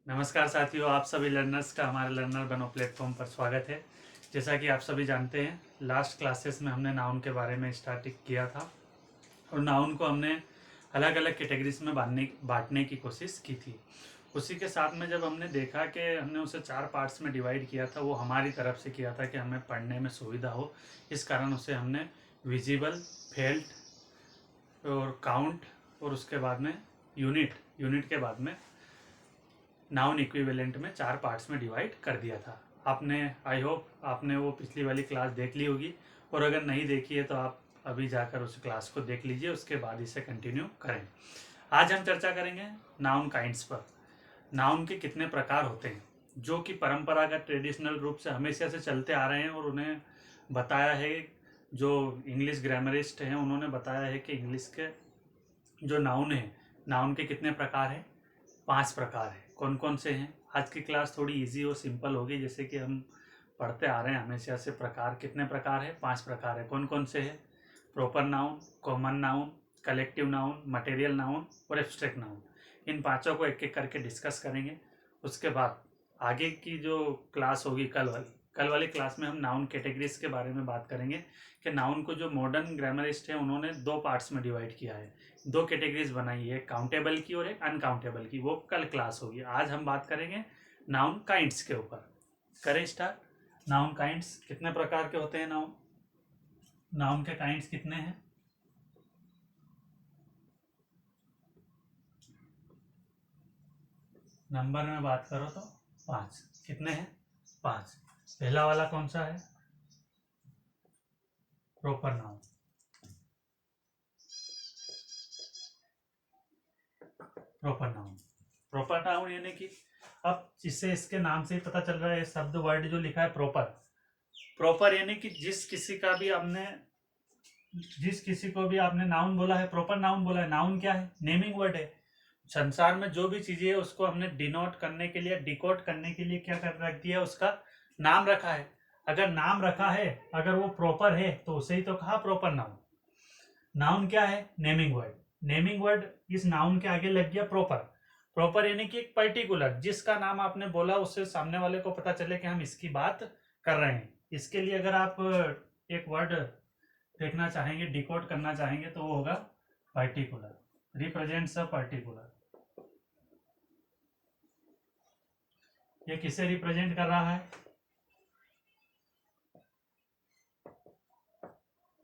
नमस्कार साथियों, आप सभी लर्नर्स का हमारे लर्नर बनो प्लेटफॉर्म पर स्वागत है। जैसा कि आप सभी जानते हैं, लास्ट क्लासेस में हमने नाउन के बारे में स्टार्ट किया था और नाउन को हमने अलग अलग कैटेगरीज में बांटने की कोशिश की थी। उसी के साथ में जब हमने देखा कि हमने उसे 4 पार्ट्स में डिवाइड किया था, वो हमारी तरफ से किया था कि हमें पढ़ने में सुविधा हो। इस कारण उसे हमने विजिबल, फेल्ट और काउंट और उसके बाद में यूनिट के बाद में नाउन इक्विवेलेंट में 4 पार्ट्स में डिवाइड कर दिया था। आपने, आई होप आपने वो पिछली वाली क्लास देख ली होगी, और अगर नहीं देखी है तो आप अभी जाकर उस क्लास को देख लीजिए, उसके बाद इसे कंटिन्यू करें। आज हम चर्चा करेंगे नाउन काइंड्स पर। नाउन के कितने प्रकार होते हैं, जो कि परंपरागत ट्रेडिशनल रूप से हमेशा से चलते आ रहे हैं, और उन्हें बताया है, जो इंग्लिश ग्रामरिस्ट हैं उन्होंने बताया है कि इंग्लिश के जो नाउन है, नाउन के कितने प्रकार हैं। 5 प्रकार है। कौन कौन से हैं? आज की क्लास थोड़ी इजी और सिंपल होगी, जैसे कि हम पढ़ते आ रहे हैं हमेशा से। प्रकार कितने प्रकार है? 5 प्रकार है। कौन कौन से है? Proper noun, common noun, collective noun, material noun और एब्स्ट्रैक्ट नाउन। इन पांचों को एक एक करके डिस्कस करेंगे। उसके बाद आगे की जो क्लास होगी, कल वाली क्लास में हम नाउन कैटेगरीज के बारे में बात करेंगे कि नाउन को जो मॉडर्न ग्रामरिस्ट है उन्होंने 2 पार्ट्स में डिवाइड किया है, 2 कैटेगरीज बनाई है, काउंटेबल की और एक अनकाउंटेबल की। वो कल क्लास होगी। आज हम बात करेंगे नाउन काइंड्स के ऊपर। करें स्टार्ट। नाउन काइंड्स कितने प्रकार के होते हैं? नाउन नाउन के काइंड्स कितने हैं? नंबर में बात करो तो 5। कितने हैं? 5। पहला वाला कौन सा है? Proper noun. Proper noun, proper noun यानी कि, अब जिससे इसके नाम से ही पता चल रहा है, शब्द वर्ड जो लिखा है प्रॉपर, प्रॉपर यानी कि जिस किसी को भी आपने नाउन बोला है, प्रॉपर नाउन बोला है। नाउन क्या है? नेमिंग वर्ड है। संसार में जो भी चीजें है उसको हमने डिनोट करने के लिए, डिकोड करने के लिए क्या कर रख दिया? उसका नाम रखा है। अगर नाम रखा है, अगर वो प्रॉपर है, तो उसे ही तो कहा प्रॉपर नाउन। नाउन क्या है? Naming word. नेमिंग वर्ड इस नाउन के आगे लग गया प्रॉपर। प्रॉपर यानी कि एक पर्टिकुलर, जिसका नाम आपने बोला उससे सामने वाले को पता चले कि हम इसकी बात कर रहे हैं। इसके लिए अगर आप एक वर्ड देखना चाहेंगे, डिकोड करना चाहेंगे, तो वो होगा पर्टिकुलर। Represents a particular. ये किसे रिप्रेजेंट कर रहा है?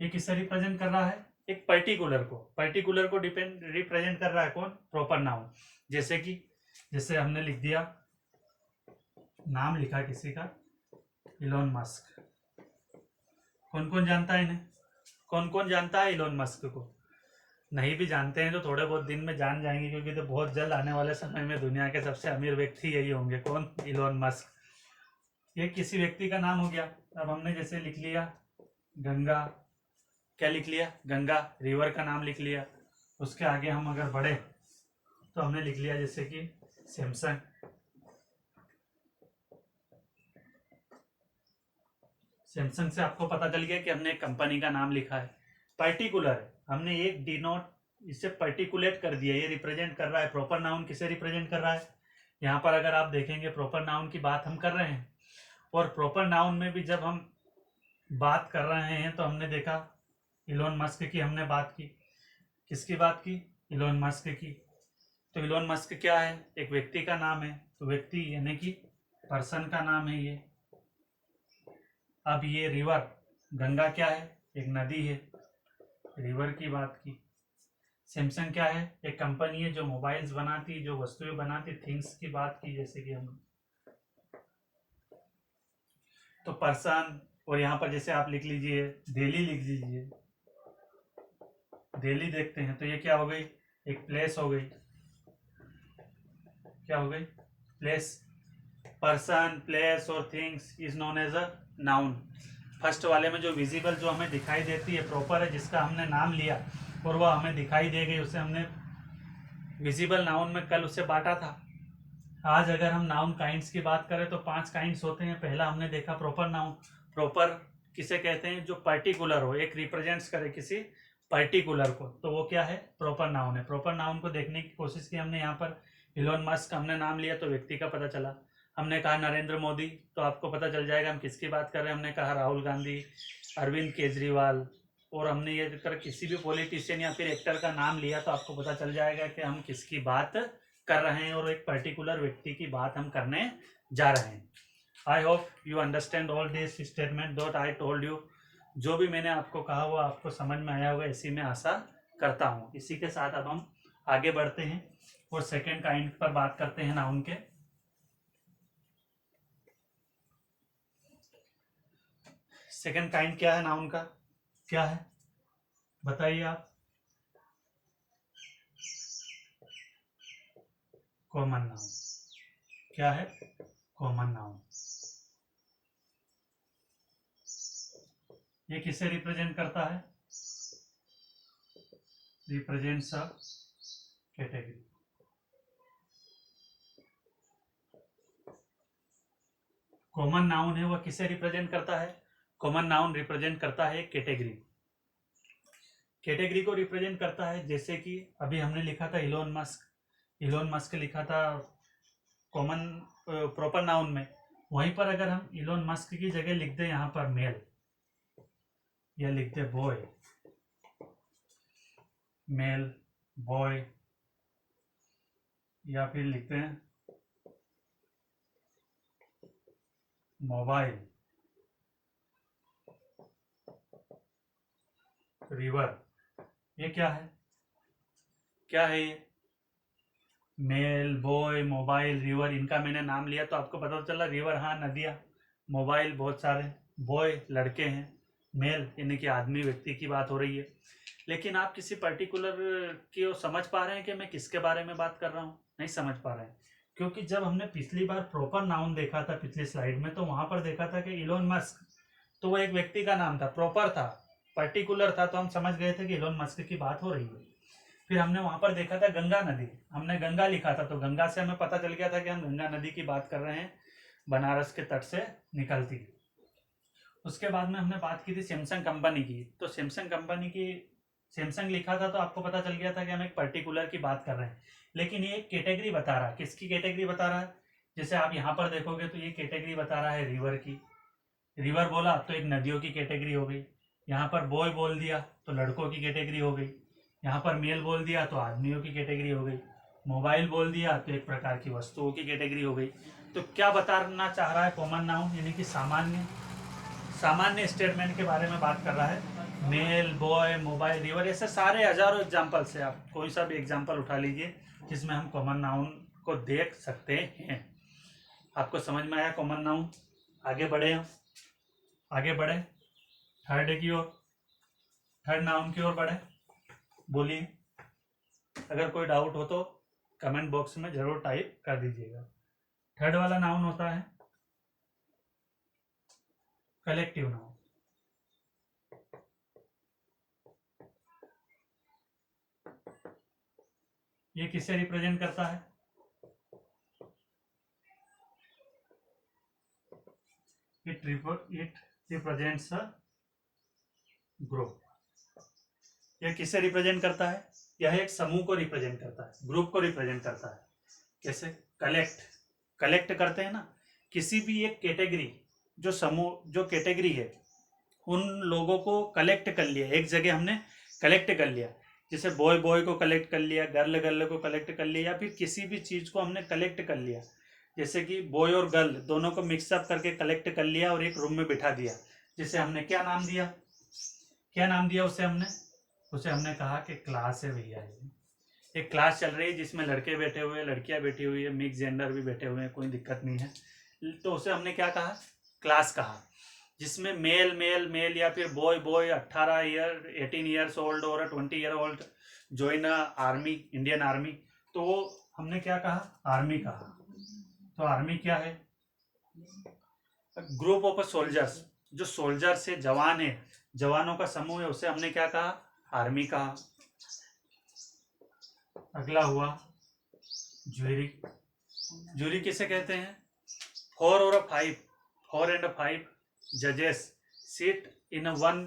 ये किसे रिप्रेजेंट कर रहा है? एक पर्टिकुलर को। पर्टिकुलर को डिपेंड रिप्रेजेंट कर रहा है कौन? Proper noun. जैसे हमने लिख दिया, नाम लिखा किसी का, इलोन मस्क। कौन कौन जानता है इन्हें? कौन कौन जानता है इलोन मस्क को? नहीं भी जानते हैं तो थोड़े बहुत दिन में जान जाएंगे, क्योंकि तो बहुत जल्द आने वाले समय में दुनिया के सबसे अमीर व्यक्ति यही होंगे। कौन? Elon Musk. ये किसी व्यक्ति का नाम हो गया। अब हमने जैसे लिख लिया गंगा। क्या लिख लिया? गंगा, रिवर का नाम लिख लिया। उसके आगे हम अगर बढ़े तो हमने लिख लिया जैसे कि सैमसंग। सैमसंग से आपको पता चल गया कि हमने एक कंपनी का नाम लिखा है। पर्टिकुलर है, हमने एक डिनोट, इससे पर्टिकुलेट कर दिया। ये रिप्रेजेंट कर रहा है। प्रॉपर नाउन किसे रिप्रेजेंट कर रहा है? यहाँ पर अगर आप देखेंगे, प्रॉपर नाउन की बात हम कर रहे हैं, और प्रॉपर नाउन में भी जब हम बात कर रहे हैं तो हमने देखा इलोन मस्क की हमने बात की। किसकी बात की? इलोन मस्क की। तो इलोन मस्क क्या है? एक व्यक्ति का नाम है। तो व्यक्ति यानी कि पर्सन का नाम है ये। अब ये रिवर, गंगा क्या है? एक नदी है। रिवर की बात की। सैमसंग क्या है? एक कंपनी है जो मोबाइल्स बनाती, जो वस्तुएं बनाती, थिंग्स की बात की, जैसे कि हम तो पर्सन। और यहाँ पर जैसे आप लिख लीजिए दिल्ली, लिख लीजिए दिल्ली। देखते हैं तो ये क्या हो गई? एक प्लेस हो गई। क्या हो गई? प्लेस। पर्सन, प्लेस और things is known as a noun. First वाले में जो विजिबल, जो हमें दिखाई देती है, प्रॉपर है, जिसका हमने नाम लिया और वह हमें दिखाई दे गई, उसे हमने विजिबल नाउन में कल उसे बांटा था। आज अगर हम नाउन काइंड्स की बात करें तो 5 काइंड्स होते हैं। पहला हमने देखा प्रॉपर नाउन। प्रॉपर किसे कहते हैं? जो पर्टिकुलर हो, एक रिप्रेजेंट्स करे किसी पर्टिकुलर को, तो वो क्या है? प्रॉपर नाउन है। प्रॉपर नाउन को देखने की कोशिश की हमने यहाँ पर। इलोन मस्क हमने नाम लिया तो व्यक्ति का पता चला। हमने कहा नरेंद्र मोदी तो आपको पता चल जाएगा हम किसकी बात कर रहे हैं। हमने कहा राहुल गांधी, अरविंद केजरीवाल, और हमने ये कर किसी भी पॉलिटिशियन या फिर एक्टर का नाम लिया तो आपको पता चल जाएगा कि हम किसकी बात कर रहे हैं और एक पर्टिकुलर व्यक्ति की बात हम करने जा रहे हैं। I hope you understand all this statement that I told you. जो भी मैंने आपको कहा वो आपको समझ में आया होगा, इसी में आशा करता हूँ। इसी के साथ अब हम आगे बढ़ते हैं और सेकेंड काइंड पर बात करते हैं नाउन के। सेकेंड काइंड क्या है नाउन का, क्या है बताइए आप। Common noun. क्या है? Common noun. ये किसे रिप्रेजेंट करता है? Represents a category. Common noun है वह किसे रिप्रेजेंट करता है? कॉमन नाउन रिप्रेजेंट करता है कैटेगरी। कैटेगरी को रिप्रेजेंट करता है, जैसे कि अभी हमने लिखा था इलोन मस्क। इलोन मस्क लिखा था कॉमन प्रॉपर नाउन में। वहीं पर अगर हम इलोन मस्क की जगह लिख दें यहाँ पर मेल, या लिख दे बॉय, मेल बॉय, या फिर लिखते हैं मोबाइल, रिवर, ये क्या है? क्या है ये? मेल, बॉय, मोबाइल, रिवर, इनका मैंने नाम लिया तो आपको पता चला। रिवर हाँ नदियाँ, मोबाइल बहुत सारे, बॉय लड़के हैं, मेल यानी कि आदमी व्यक्ति की बात हो रही है। लेकिन आप किसी पर्टिकुलर की समझ पा रहे हैं कि मैं किसके बारे में बात कर रहा हूँ? नहीं समझ पा रहे हैं, क्योंकि जब हमने पिछली बार प्रॉपर नाउन देखा था पिछली स्लाइड में, तो वहां पर देखा था कि इलोन मस्क, तो वो एक व्यक्ति का नाम था, प्रॉपर था, पर्टिकुलर था, तो हम समझ गए थे कि इलोन मस्क की बात हो रही है। फिर हमने वहां पर देखा था गंगा नदी, हमने गंगा लिखा था, तो गंगा से हमें पता चल गया था कि हम गंगा नदी की बात कर रहे हैं, बनारस के तट से निकलती है। उसके बाद में हमने बात की थी सैमसंग कंपनी की, तो सैमसंग कंपनी की सैमसंग लिखा था तो आपको पता चल गया था कि हम एक पर्टिकुलर की बात कर रहे हैं। लेकिन ये एक कैटेगरी बता रहा है। किसकी कैटेगरी बता रहा है? जैसे आप यहाँ पर देखोगे तो ये कैटेगरी बता रहा है रिवर की। रिवर बोला तो एक नदियों की कैटेगरी हो गई। यहाँ पर बॉय बोल दिया तो लड़कों की कैटेगरी हो गई। यहाँ पर मेल बोल दिया तो आदमियों की कैटेगरी हो गई। मोबाइल बोल दिया तो एक प्रकार की वस्तुओं की कैटेगरी हो गई। तो क्या बताना चाह रहा है कॉमन नाउन, यानी कि सामान्य सामान्य स्टेटमेंट के बारे में बात कर रहा है। मेल, बॉय, मोबाइल, रिवर, ऐसे सारे हजारों एग्जाम्पल से आप कोई सा भी एग्जाम्पल उठा लीजिए जिसमें हम कॉमन नाउन को देख सकते हैं। आपको समझ में आया कॉमन नाउन? आगे बढ़े हम, आगे बढ़े थर्ड की ओर, थर्ड नाउन की ओर बढ़े। बोलिए, अगर कोई डाउट हो तो कमेंट बॉक्स में जरूर टाइप कर दीजिएगा। थर्ड वाला नाउन होता है कलेक्टिव नाउन। ये किसे रिप्रेजेंट करता है? It represents a group. यह किसे रिप्रेजेंट करता है? यह एक समूह को रिप्रेजेंट करता है, ग्रुप को रिप्रेजेंट करता है। कैसे? कलेक्ट करते हैं ना, किसी भी एक कैटेगरी, जो समूह, जो कैटेगरी है, उन लोगों को कलेक्ट कर लिया, एक जगह हमने कलेक्ट कर लिया। जैसे बॉय बॉय को कलेक्ट कर लिया, गर्ल गर्ल को कलेक्ट कर लिया, या फिर किसी भी चीज़ को हमने कलेक्ट कर लिया, जैसे कि बॉय और गर्ल दोनों को मिक्सअप करके कलेक्ट कर लिया और एक रूम में बिठा दिया। जिसे हमने क्या नाम दिया? क्या नाम दिया उसे हमने कहा कि क्लास है भैया। ये एक क्लास चल रही है जिसमें लड़के बैठे हुए हैं, लड़कियां बैठी हुई है, मिक्स जेंडर भी बैठे हुए हैं, कोई दिक्कत नहीं है, तो उसे हमने क्या कहा? क्लास कहा। जिसमें मेल मेल मेल या फिर boy boy 18 year 18 years old और 20 year old join army, Indian army, तो वो हमने क्या कहा? आर्मी कहा। तो आर्मी क्या है? ग्रुप ऑफ सोल्जर्स, जो सोल्जर्स है, जवान है, जवानों का समूह है, उसे हमने क्या कहा? आर्मी कहा। अगला हुआ ज्यूरी। ज्यूरी किसे कहते हैं? 4 और 5, 4 and 5 जजेस सिट इन वन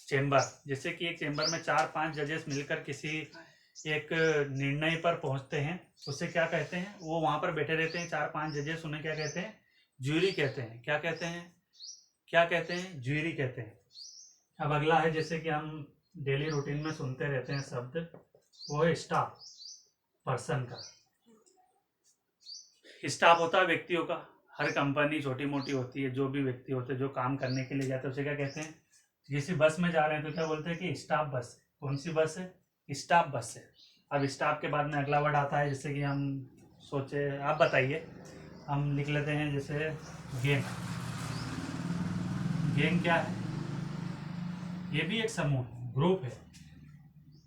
चेम्बर। जैसे कि एक चेम्बर में 4-5 जजेस मिलकर किसी एक निर्णय पर पहुंचते हैं, उसे क्या कहते हैं? वो वहां पर बैठे रहते हैं 4-5 जजेस, उन्हें क्या कहते हैं? ज्यूरी कहते हैं। क्या कहते हैं? क्या कहते हैं? ज्यूरी कहते हैं। अब अगला है, जैसे कि हम डेली रूटीन में सुनते रहते हैं शब्द, वो है स्टाफ पर्सन का। स्टाफ होता है व्यक्तियों का, हर कंपनी छोटी मोटी होती है, जो भी व्यक्ति होते हैं जो काम करने के लिए जाते हैं उसे क्या कहते हैं? किसी बस में जा रहे हैं तो क्या बोलते हैं कि स्टाफ बस है। कौन सी बस है? स्टाफ बस है। अब स्टाफ के बाद में अगला वर्ड आता है, जैसे कि हम सोचे, आप बताइए, हम लिख लेते हैं जैसे गैंग। गैंग क्या है? ये भी एक समूह है, ग्रुप है।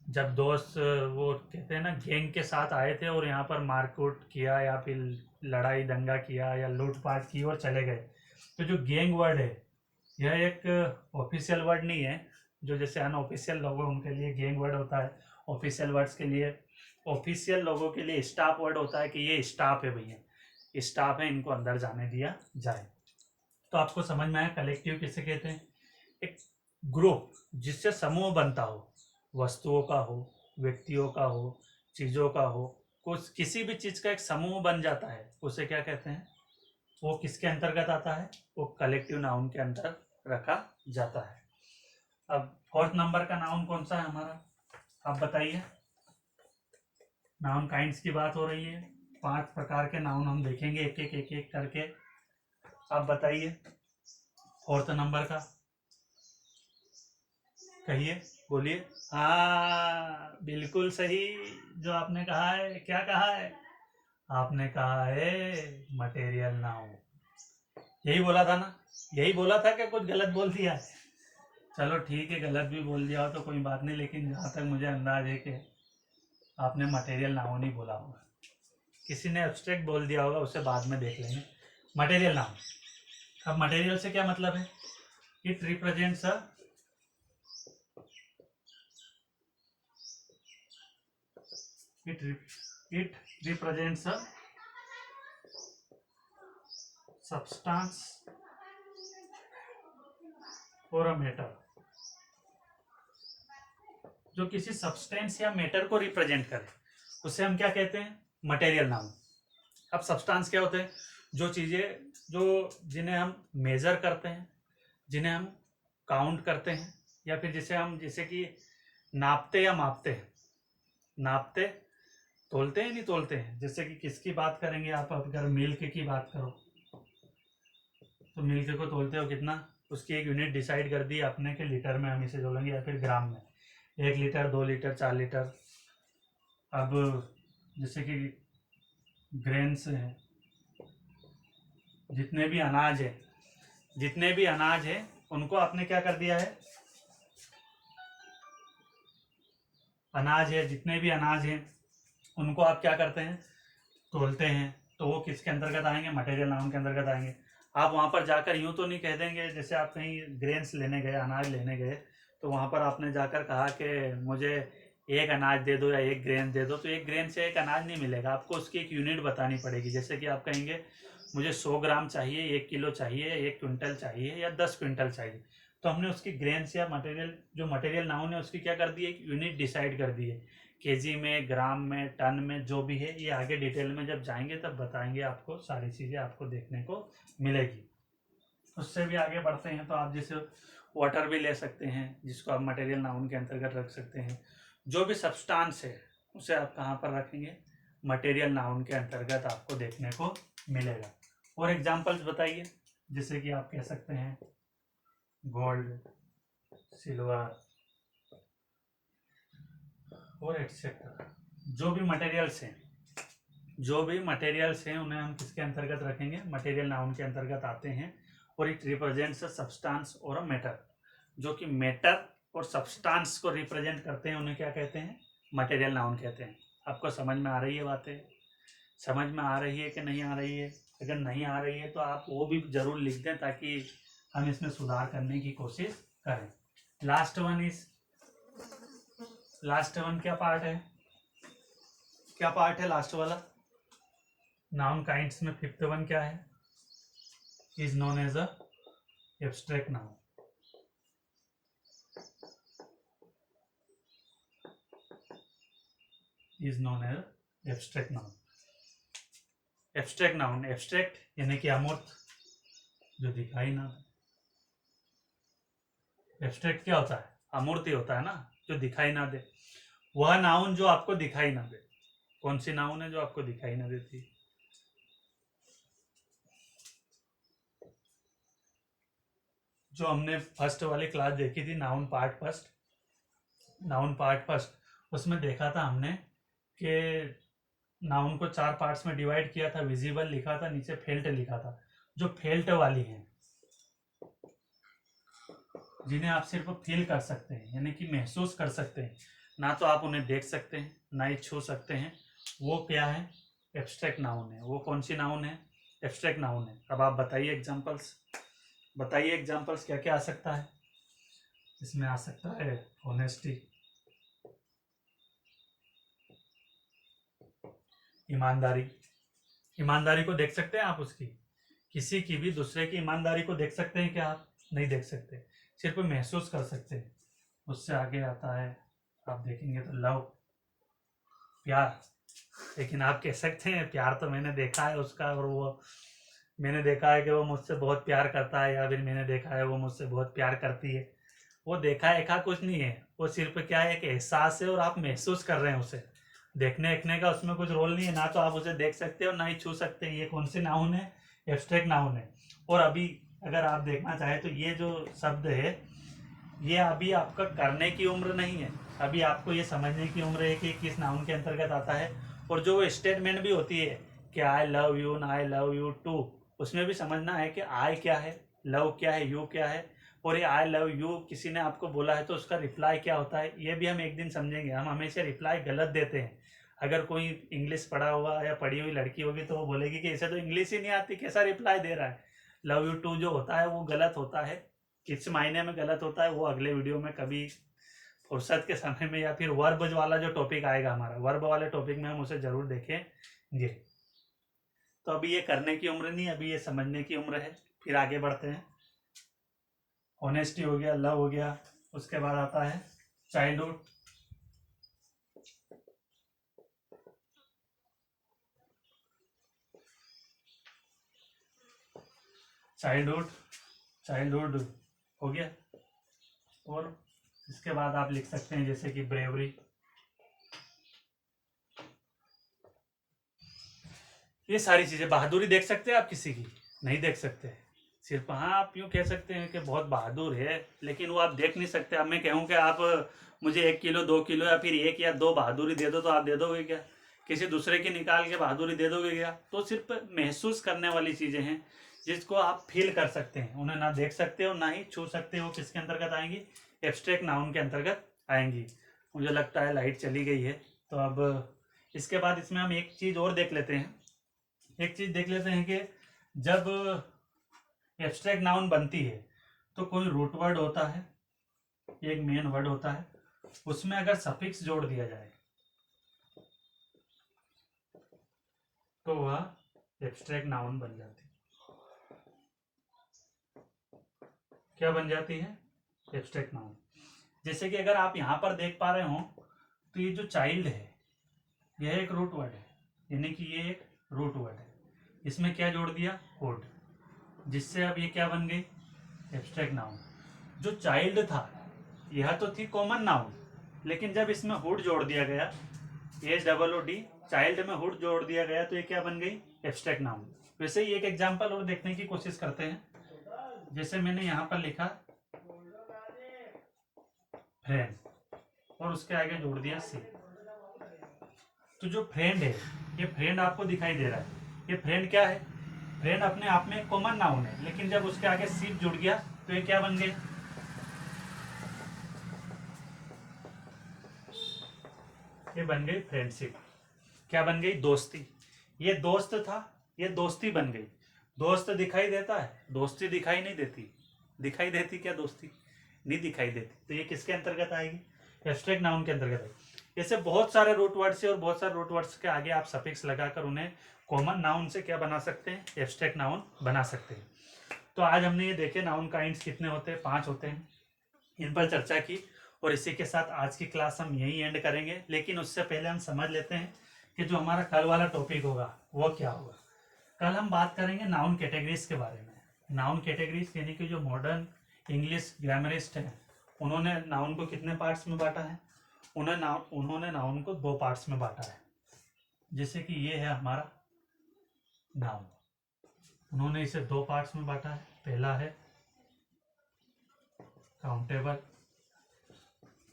जब दोस्त वो कहते हैं ना गैंग के साथ आए थे और यहाँ पर मारकूट किया या फिर लड़ाई दंगा किया या लूटपाट की और चले गए, तो जो गैंग वर्ड है यह एक ऑफिशियल वर्ड नहीं है। जो जैसे अनऑफिशियल लोग हैं उनके लिए गैंग वर्ड होता है, ऑफिशियल वर्ड्स के लिए, ऑफिशियल लोगों के लिए स्टाफ वर्ड होता है कि ये स्टाफ है भैया, स्टाफ है, इनको अंदर जाने दिया जाए। तो आपको समझ में आया कलेक्टिव किसे कहते हैं? एक ग्रुप जिससे समूह बनता हो, वस्तुओं का हो, व्यक्तियों का हो, चीजों का हो, कुछ किसी भी चीज का एक समूह बन जाता है, उसे क्या कहते हैं? वो किसके अंतर्गत आता है? वो कलेक्टिव नाउन के अंतर रखा जाता है। अब फोर्थ नंबर का नाउन कौन सा है हमारा? आप बताइए। नाउन काइंड्स की बात हो रही है, 5 प्रकार के नाउन हम देखेंगे एक एक करके। आप बताइए फोर्थ नंबर का, कहिए, बोलिए। हाँ, बिल्कुल सही जो आपने कहा है। क्या कहा है? आपने कहा है मटेरियल नाउन। यही बोला था ना? यही बोला था कि कुछ गलत बोल दिया? चलो ठीक है, गलत भी बोल दिया हो तो कोई बात नहीं, लेकिन जहाँ तक मुझे अंदाज है कि आपने मटेरियल नाउन ही बोला होगा। किसी ने एब्स्ट्रैक्ट बोल दिया होगा, उसे बाद में देख लेंगे। Material noun. अब मटेरियल से क्या मतलब है? It represents a it represents a substance or a matter। जो किसी सब्सटेंस या मैटर को रिप्रेजेंट करे उसे हम क्या कहते हैं? Material noun. अब सब्सटेंस क्या होते हैं? जो चीजें जो जिन्हें हम मेजर करते हैं, जिन्हें हम काउंट करते हैं, या फिर जिसे हम जैसे कि नापते या मापते हैं। नापते, तोलते हैं, नहीं तोलते हैं। जैसे कि किसकी बात करेंगे आप? अगर मिल्क की बात करो तो मिल्क को तोलते हो कितना? उसकी एक यूनिट डिसाइड कर दी आपने कि लीटर में हम इसे तोलेंगे या फिर ग्राम में। 1 लीटर, 2 लीटर, 4 लीटर। अब जैसे कि ग्रेन्स हैं, जितने भी अनाज है, जितने भी अनाज है उनको आपने क्या कर दिया है? अनाज है, जितने भी अनाज हैं उनको आप क्या करते हैं? तोलते हैं। तो वो किसके अंतर्गत आएंगे? मटेरियल नाउन के अंतर्गत आएंगे। आप वहां पर जाकर यूं तो नहीं कह देंगे, जैसे आप कहीं ग्रेन्स लेने गए, अनाज लेने गए, तो वहां पर आपने जाकर कहा कि मुझे 1 अनाज दे दो या 1 ग्रेन दे दो, तो 1 ग्रेन से 1 अनाज नहीं मिलेगा, आपको उसकी एक यूनिट बतानी पड़ेगी। जैसे कि आप कहेंगे मुझे 100 ग्राम चाहिए, 1 किलो चाहिए, 1 क्विंटल चाहिए या 10 क्विंटल चाहिए, तो हमने उसकी ग्रेन्स या मटेरियल, जो मटेरियल नाउन है उसकी क्या कर दी है? एक यूनिट डिसाइड कर दी है। केजी में, ग्राम में, टन में, जो भी है, ये आगे डिटेल में जब जाएंगे तब बताएंगे आपको, सारी चीज़ें आपको देखने को मिलेगी। उससे भी आगे बढ़ते हैं तो आप जैसे वाटर भी ले सकते हैं, जिसको आप मटेरियल नाउन के अंतर्गत रख सकते हैं। जो भी सब्सटेंस है उसे आप कहाँ पर रखेंगे? मटेरियल नाउन के अंतर्गत आपको देखने को मिलेगा। और एग्जांपल्स बताइए, जैसे कि आप कह सकते हैं गोल्ड, सिल्वर और एक्सेट्रा। जो भी मटेरियल्स हैं, जो भी मटेरियल्स हैं उन्हें हम किसके अंतर्गत रखेंगे? मटेरियल नाउन के अंतर्गत आते हैं। और इट रिप्रेजेंट्स अ सब्सटेंस और अ मैटर। जो कि मैटर और सब्सटेंस को रिप्रेजेंट करते हैं उन्हें क्या कहते हैं? मटेरियल नाउन कहते हैं। आपको समझ में आ रही है बातें? समझ में आ रही है कि नहीं आ रही है? अगर नहीं आ रही है तो आप वो भी जरूर लिख दें ताकि हम इसमें सुधार करने की कोशिश करें। लास्ट वन क्या पार्ट है? क्या पार्ट है लास्ट वाला? नाउन काइंड्स में 5th वन क्या है? Is known as a abstract noun. Is known as abstract noun. Abstract noun, abstract यानी कि अमूर्त, जो दिखाई ना दे। एब्स्ट्रैक्ट क्या होता है? अमूर्त ही होता है ना, जो दिखाई ना दे। वह नाउन जो आपको दिखाई ना दे। कौन सी नाउन है जो आपको दिखाई ना देती? जो हमने फर्स्ट वाली क्लास देखी थी, noun part first, noun part first, उसमें देखा था हमने कि नाउन को 4 पार्ट्स में डिवाइड किया था। विजिबल लिखा था, नीचे फेल्ट लिखा था। जो फेल्ट वाली हैं, जिन्हें आप सिर्फ फील कर सकते हैं, यानी कि महसूस कर सकते हैं, ना तो आप उन्हें देख सकते हैं ना ही छू सकते हैं, वो क्या है? एब्स्ट्रैक्ट नाउन है। वो कौन सी नाउन है? एब्स्ट्रैक्ट नाउन है। अब आप बताइए एग्जांपल्स, बताइए एग्जांपल्स क्या क्या आ सकता है? इसमें आ सकता है ऑनेस्टी, ईमानदारी। ईमानदारी को देख सकते हैं आप उसकी? किसी की भी, दूसरे की ईमानदारी को देख सकते हैं क्या आप? नहीं देख सकते, सिर्फ महसूस कर सकते हैं। उससे आगे आता है, आप देखेंगे तो लव, प्यार। लेकिन आप कह सकते हैं प्यार तो मैंने देखा है उसका, और वो मैंने देखा है कि वो मुझसे बहुत प्यार करता है, या फिर मैंने देखा है वो मुझसे बहुत प्यार करती है। वो देखा देखा कुछ नहीं है, वो सिर्फ क्या है, एक एहसास है, और आप महसूस कर रहे हैं उसे। देखने देखने का उसमें कुछ रोल नहीं है, ना तो आप उसे देख सकते हो ना ही छू सकते हैं। ये कौन सी नाउन है? एब्स्ट्रैक्ट नाउन है। और अभी अगर आप देखना चाहें तो ये जो शब्द है, ये अभी आपका करने की उम्र नहीं है, अभी आपको ये समझने की उम्र है कि किस नाउन के अंतर्गत आता है। और जो स्टेटमेंट भी होती है कि आई लव यू ना आई लव यू टू, उसमें भी समझना है कि आई क्या है, लव क्या है, यू क्या है, और ये आई लव यू किसी ने आपको बोला है तो उसका रिप्लाई क्या होता है, ये भी हम एक दिन समझेंगे। हम हमेशा रिप्लाई गलत देते हैं। अगर कोई इंग्लिश पढ़ा हुआ या पढ़ी हुई लड़की होगी तो वो बोलेगी कि इसे तो इंग्लिश ही नहीं आती, कैसा रिप्लाई दे रहा है। लव यू टू जो होता है वो गलत होता है। किस मायने में गलत होता है वो अगले वीडियो में कभी फुर्सत के समय में, या फिर वर्ब वाला जो टॉपिक आएगा हमारा, वर्ब वाले टॉपिक में हम उसे जरूर देखेंगे। तो अभी ये करने की उम्र नहीं, अभी ये समझने की उम्र है। फिर आगे बढ़ते हैं। ऑनेस्टी हो गया, लव हो गया, उसके बाद आता है चाइल्डहुड। चाइल्डहुड, चाइल्डहुड हो गया। और इसके बाद आप लिख सकते हैं जैसे कि ब्रेवरी। ये सारी चीजें, बहादुरी देख सकते हैं आप किसी की? नहीं देख सकते। सिर्फ हाँ आप यूँ कह सकते हैं कि बहुत बहादुर है, लेकिन वो आप देख नहीं सकते। अब मैं कहूँ कि आप मुझे 1 किलो 2 किलो या फिर 1 या 2 बहादुरी दे दो, तो आप दे दोगे क्या? किसी दूसरे की निकाल के बहादुरी दे दोगे क्या? तो सिर्फ महसूस करने वाली चीज़ें हैं जिसको आप फील कर सकते हैं, उन्हें ना देख सकते हो ना ही छू सकते हो। किसके अंतर्गत आएंगी? एब्स्ट्रैक्ट नाउन के अंतर्गत आएंगी। मुझे लगता है लाइट चली गई है, तो अब इसके बाद इसमें हम एक चीज़ और देख लेते हैं। एक चीज़ देख लेते हैं कि जब एब्स्ट्रैक्ट नाउन बनती है तो कोई रूट वर्ड होता है, एक मेन वर्ड होता है, उसमें अगर सफिक्स जोड़ दिया जाए तो वह एब्स्ट्रैक्ट नाउन बन जाती है। क्या बन जाती है? Abstract noun. जैसे कि अगर आप यहां पर देख पा रहे हो तो ये जो चाइल्ड है यह एक रूट वर्ड है, यानी कि ये एक रूट वर्ड है। इसमें क्या जोड़ दिया? हुड, जिससे अब ये क्या बन गई? Abstract noun. जो चाइल्ड था यह तो थी कॉमन नाउन, लेकिन जब इसमें हुड जोड़ दिया गया, HOOD, चाइल्ड में हुड जोड़ दिया गया, तो ये क्या बन गई? Abstract noun. वैसे ही एक एग्जांपल और देखने की कोशिश करते हैं। जैसे मैंने यहां पर लिखा फ्रेंड और उसके आगे जोड़ दिया सी। तो जो फ्रेंड है, ये फ्रेंड आपको दिखाई दे रहा है, ये फ्रेंड क्या है? फ्रेंड अपने आप में कॉमन नाउन है, लेकिन जब उसके आगे सी जुड़ गया तो ये क्या बन गए? ये बन गई फ्रेंडशिप। क्या बन गई? दोस्ती। ये दोस्त था, ये दोस्ती बन गई। दोस्त दिखाई देता है, दोस्ती दिखाई नहीं देती। दिखाई देती क्या दोस्ती? नहीं दिखाई देती। तो ये किसके अंतर्गत आएगी? एब्स्ट्रैक्ट नाउन के अंतर्गत आएगी। ऐसे बहुत सारे रूट वर्ड्स है, और बहुत सारे रूट वर्ड्स के आगे आप सफिक्स लगाकर उन्हें कॉमन नाउन से क्या बना सकते हैं? एब्स्ट्रैक्ट नाउन बना सकते हैं। तो आज हमने ये देखे नाउन काइंड्स कितने होते हैं? 5 होते हैं। इन पर चर्चा की, और इसी के साथ आज की क्लास हम यहीं एंड करेंगे, लेकिन उससे पहले हम समझ लेते हैं कि जो हमारा कल वाला टॉपिक होगा वो क्या होगा। कल हम बात करेंगे नाउन कैटेगरीज के बारे में। नाउन कैटेगरीज यानी कि जो मॉडर्न इंग्लिश ग्रामरिस्ट हैं उन्होंने नाउन को कितने पार्ट्स में बांटा है, उन्होंने नाउन को 2 पार्ट्स में बांटा है। जैसे कि ये है हमारा नाउन, उन्होंने इसे 2 पार्ट्स में बांटा है। पहला है काउंटेबल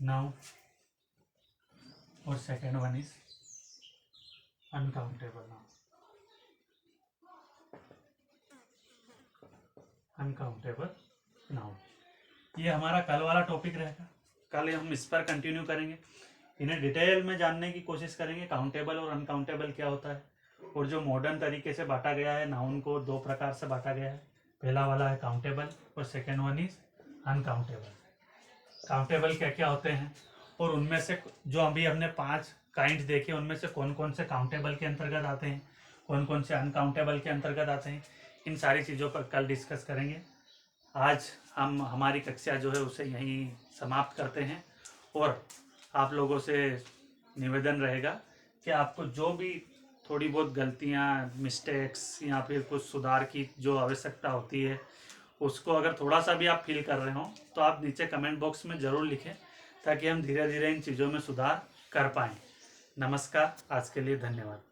नाउन और second one is uncountable noun. Uncountable noun ये हमारा कल वाला टॉपिक रहेगा। कल हम इस पर कंटिन्यू करेंगे, इन्हें डिटेल में जानने की कोशिश करेंगे, काउंटेबल और अनकाउंटेबल क्या होता है, और जो मॉडर्न तरीके से बांटा गया है नाउन को 2 प्रकार से बांटा गया है। पहला वाला है काउंटेबल और second one is uncountable. Countable क्या क्या होते हैं और उनमें से जो अभी हमने 5 काइंड देखे उनमें से कौन कौन से काउंटेबल के अंतर्गत आते हैं, कौन कौन से अनकाउंटेबल के अंतर्गत आते हैं, इन सारी चीज़ों पर कल डिस्कस करेंगे। आज हम हमारी कक्षा जो है उसे यहीं समाप्त करते हैं और आप लोगों से निवेदन रहेगा कि आपको जो भी थोड़ी बहुत गलतियाँ, मिस्टेक्स या फिर कुछ सुधार की जो आवश्यकता होती है उसको अगर थोड़ा सा भी आप फील कर रहे हो तो आप नीचे कमेंट बॉक्स में ज़रूर लिखें, ताकि हम धीरे धीरे इन चीज़ों में सुधार कर पाएँ। नमस्कार, आज के लिए धन्यवाद।